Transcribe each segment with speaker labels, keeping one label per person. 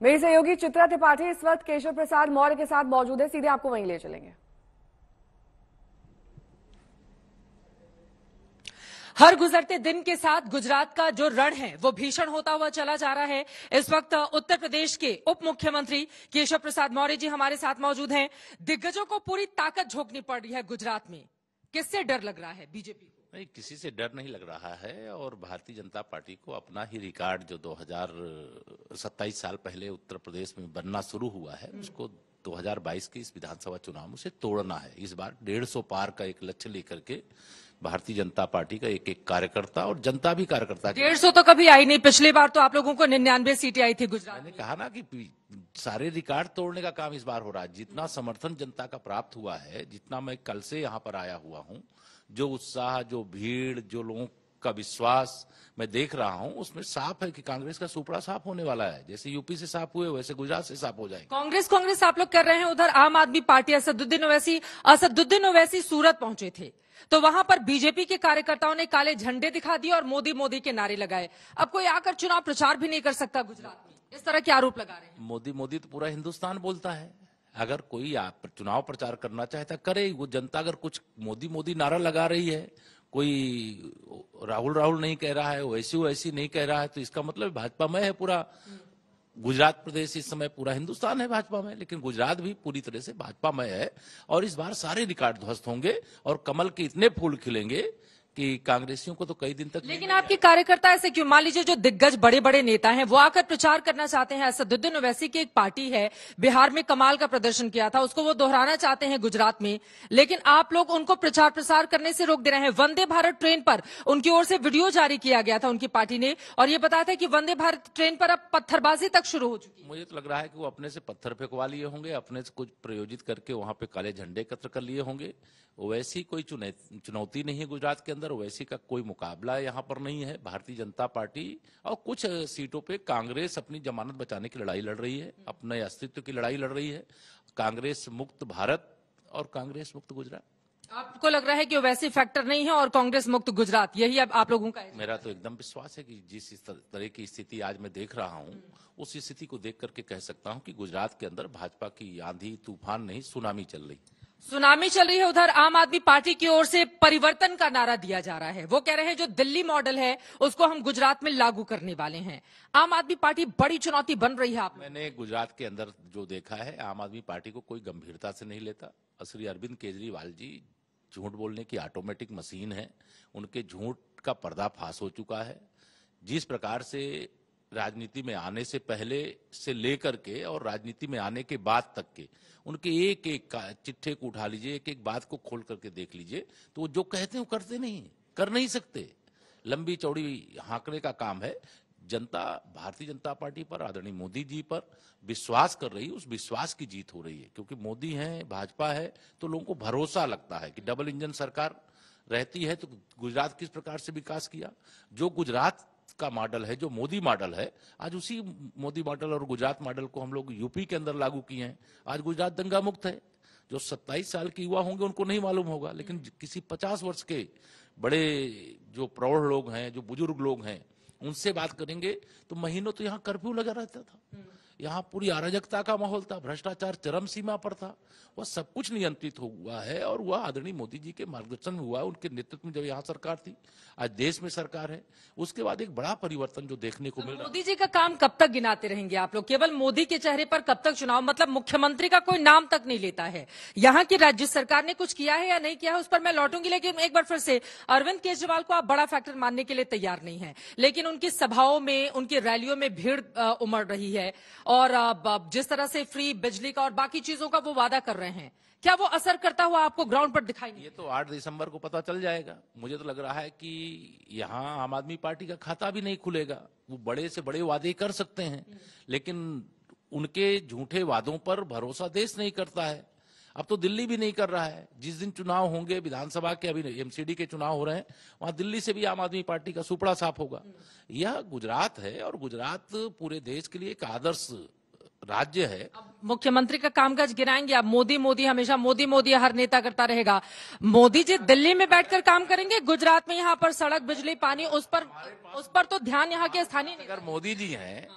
Speaker 1: मेरी सहयोगी चित्रा त्रिपाठी इस वक्त केशव प्रसाद मौर्य के साथ मौजूद है, सीधे आपको वहीं ले चलेंगे।
Speaker 2: हर गुजरते दिन के साथ गुजरात का जो रण है वो भीषण होता हुआ चला जा रहा है। इस वक्त उत्तर प्रदेश के उप मुख्यमंत्री केशव प्रसाद मौर्य जी हमारे साथ मौजूद हैं। दिग्गजों को पूरी ताकत झोंकनी पड़ रही है गुजरात में, किससे डर लग रहा है बीजेपी को?
Speaker 3: नहीं, किसी से डर नहीं लग रहा है और भारतीय जनता पार्टी को अपना ही रिकॉर्ड जो 2027 साल पहले उत्तर प्रदेश में बनना शुरू हुआ है उसको 2022 के इस विधानसभा चुनाव में से तोड़ना है। इस बार 150 पार का एक लक्ष्य लेकर के भारतीय जनता पार्टी का एक एक कार्यकर्ता और जनता भी कार्यकर्ता
Speaker 2: 150 तो कभी आई नहीं। पिछली बार तो आप लोगों को 99 सीटें आई थी गुजरात।
Speaker 3: मैंने कहा ना कि सारे रिकॉर्ड तोड़ने का काम इस बार हो रहा है। जितना समर्थन जनता का प्राप्त हुआ है, जितना मैं कल से यहाँ पर आया हुआ हूँ, जो उत्साह, जो भीड़, जो लोगों का विश्वास मैं देख रहा हूं, उसमें साफ है कि कांग्रेस का सुपड़ा साफ होने वाला है। जैसे यूपी से साफ हुए वैसे गुजरात से साफ हो जाएंगे।
Speaker 2: कांग्रेस आप लोग कर रहे हैं, उधर आम आदमी पार्टी असदुद्दीन ओवैसी सूरत पहुंचे थे तो वहां पर बीजेपी के कार्यकर्ताओं ने काले झंडे दिखा दिए और मोदी मोदी के नारे लगाए। अब कोई आकर चुनाव प्रचार भी नहीं कर सकता गुजरात में, इस तरह के आरोप लगा रहे हैं।
Speaker 3: मोदी मोदी तो पूरा हिंदुस्तान बोलता है। अगर कोई आप चुनाव प्रचार करना चाहता करे, वो जनता अगर कुछ मोदी मोदी नारा लगा रही है, कोई राहुल नहीं कह रहा है, वैसी नहीं कह रहा है, तो इसका मतलब भाजपा में है पूरा गुजरात प्रदेश। इस समय पूरा हिंदुस्तान है भाजपा में, लेकिन गुजरात भी पूरी तरह से भाजपा में है और इस बार सारे रिकॉर्ड ध्वस्त होंगे और कमल के इतने फूल खिलेंगे कि कांग्रेसियों को तो कई दिन तक।
Speaker 2: लेकिन आपके कार्यकर्ता ऐसे क्यों? मान लीजिए जो दिग्गज बड़े बड़े नेता हैं वो आकर प्रचार करना चाहते हैं। असदुद्दीन ओवैसी की एक पार्टी है, बिहार में कमाल का प्रदर्शन किया था, उसको वो दोहराना चाहते हैं गुजरात में, लेकिन आप लोग उनको प्रचार प्रसार करने से रोक दे रहे हैं। वंदे भारत ट्रेन पर उनकी ओर से वीडियो जारी किया गया था उनकी पार्टी ने, और ये बताया था कि वंदे भारत ट्रेन पर अब पत्थरबाजी तक शुरू हो चुकी है।
Speaker 3: मुझे तो लग रहा है कि वो अपने से पत्थर फेंकवा लिए होंगे, अपने से कुछ प्रयोजित करके वहां पे काले झंडे एकत्र कर लिए होंगे। वैसी कोई चुनौती नहीं है गुजरात के अंदर, वैसी का कोई मुकाबला यहाँ पर नहीं है। भारतीय जनता पार्टी और कुछ सीटों पे कांग्रेस अपनी जमानत बचाने की लड़ाई लड़ रही है, अपने अस्तित्व की लड़ाई लड़ रही है। कांग्रेस मुक्त भारत और कांग्रेस मुक्त गुजरात।
Speaker 2: आपको लग रहा है कि ओवैसी फैक्टर नहीं है और कांग्रेस मुक्त गुजरात, यही अब आप लोगों का है?
Speaker 3: मेरा तो एकदम विश्वास है कि जिस तरह की स्थिति आज मैं देख रहा हूँ, उस स्थिति को देख करके कह सकता हूँ कि गुजरात के अंदर भाजपा की आंधी तूफान नहीं, सुनामी चल रही
Speaker 2: है। उधर आम आदमी पार्टी की ओर से परिवर्तन का नारा दिया जा रहा है। वो कह रहे हैं जो दिल्ली मॉडल है उसको हम गुजरात में लागू करने वाले हैं। आम आदमी पार्टी बड़ी चुनौती बन रही है।
Speaker 3: मैंने गुजरात के अंदर जो देखा है, आम आदमी पार्टी को कोई गंभीरता से नहीं लेता। श्री अरविंद केजरीवाल जी झूठ बोलने की ऑटोमेटिक मशीन है, उनके झूठ का पर्दाफाश हो चुका है। जिस प्रकार से राजनीति में आने से पहले से लेकर के और राजनीति में आने के बाद तक के उनके एक एक चिट्ठे को उठा लीजिए, एक एक बात को खोल करके देख लीजिए, तो वो जो कहते हैं वो करते नहीं, कर नहीं सकते। लंबी चौड़ी हाँकने का काम है। जनता भारतीय जनता पार्टी पर, आदरणीय मोदी जी पर विश्वास कर रही है, उस विश्वास की जीत हो रही है। क्योंकि मोदी है, भाजपा है, तो लोगों को भरोसा लगता है कि डबल इंजन सरकार रहती है। तो गुजरात किस प्रकार से विकास किया, जो गुजरात का मॉडल है, जो मोदी मॉडल है, आज उसी मोदी मॉडल और गुजरात मॉडल को हम लोग यूपी के अंदर लागू किए हैं। आज गुजरात दंगा मुक्त है। जो 27 साल के युवा होंगे उनको नहीं मालूम होगा, लेकिन किसी 50 वर्ष के बड़े जो प्रौढ़ लोग हैं, जो बुजुर्ग लोग हैं, उनसे बात करेंगे तो महीनों तो यहाँ कर्फ्यू लगा रहता था, यहाँ पूरी अराजकता का माहौल था, भ्रष्टाचार चरम सीमा पर था। वह सब कुछ नियंत्रित हुआ है और वह आदरणीय मोदी जी के मार्गदर्शन में हुआ, उनके नेतृत्व में जब यहाँ सरकार थी, आज देश में सरकार है, उसके बाद एक बड़ा परिवर्तन जो देखने को मिल रहा है।
Speaker 2: मोदी जी का काम कब तक गिनाते रहेंगे आप लोग? केवल मोदी के चेहरे पर कब तक चुनाव? मतलब मुख्यमंत्री का कोई नाम तक नहीं लेता है। यहाँ की राज्य सरकार ने कुछ किया है या नहीं किया है उस पर मैं लौटूंगी, लेकिन एक बार फिर से अरविंद केजरीवाल को आप बड़ा फैक्टर मानने के लिए तैयार नहीं है, लेकिन उनकी सभाओं में, उनकी रैलियों में भीड़ उमड़ रही है और जिस तरह से फ्री बिजली का और बाकी चीजों का वो वादा कर रहे हैं, क्या वो असर करता हुआ आपको ग्राउंड पर दिखाई नहीं?
Speaker 3: ये तो 8 दिसंबर को पता चल जाएगा। मुझे तो लग रहा है कि यहाँ आम आदमी पार्टी का खाता भी नहीं खुलेगा। वो बड़े से बड़े वादे कर सकते हैं, लेकिन उनके झूठे वादों पर भरोसा देश नहीं करता है। अब तो दिल्ली भी नहीं कर रहा है। जिस दिन चुनाव होंगे विधानसभा के, अभी एमसीडी के चुनाव हो रहे हैं, वहां दिल्ली से भी आम आदमी पार्टी का सुपड़ा साफ होगा। यह गुजरात है और गुजरात पूरे देश के लिए एक आदर्श राज्य है।
Speaker 2: मुख्यमंत्री का कामकाज गिनाएंगे आप? मोदी मोदी, हमेशा मोदी मोदी हर नेता करता रहेगा। मोदी जी दिल्ली में बैठकर काम करेंगे, गुजरात में यहाँ पर सड़क, बिजली, पानी, उस पर तो ध्यान यहाँ के स्थानीय।
Speaker 3: अगर मोदी जी हैं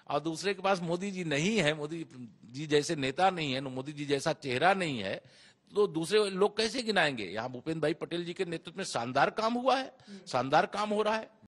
Speaker 3: और दूसरे के पास मोदी जी नहीं है, मोदी जी जैसे नेता नहीं है, मोदी जी जैसा चेहरा नहीं है, तो दूसरे लोग कैसे गिनाएंगे? यहाँ भूपेंद्र भाई पटेल जी के नेतृत्व में शानदार काम हुआ है, शानदार काम हो रहा है।